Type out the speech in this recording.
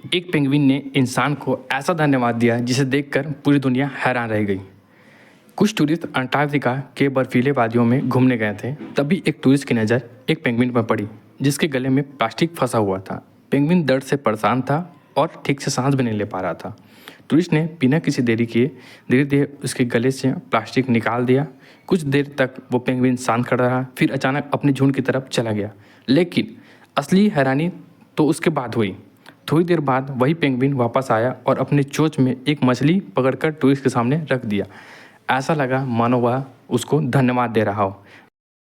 एक पेंगुइन ने इंसान को ऐसा धन्यवाद दिया जिसे देखकर पूरी दुनिया हैरान रह गई। कुछ टूरिस्ट अंटार्कटिका के बर्फीले वादियों में घूमने गए थे। तभी एक टूरिस्ट की नज़र एक पेंगुइन पर पड़ी जिसके गले में प्लास्टिक फंसा हुआ था। पेंगुइन दर्द से परेशान था और ठीक से सांस भी नहीं ले पा रहा था। टूरिस्ट ने बिना किसी देरी किए धीरे धीरे उसके गले से प्लास्टिक निकाल दिया। कुछ देर तक वो पेंगुइन शांत खड़ा रहा, फिर अचानक अपने झुंड की तरफ चला गया। लेकिन असली हैरानी तो उसके बाद हुई। थोड़ी देर बाद वही पेंगुइन वापस आया और अपने चोंच में एक मछली पकड़कर टूरिस्ट के सामने रख दिया। ऐसा लगा मानो वह उसको धन्यवाद दे रहा हो।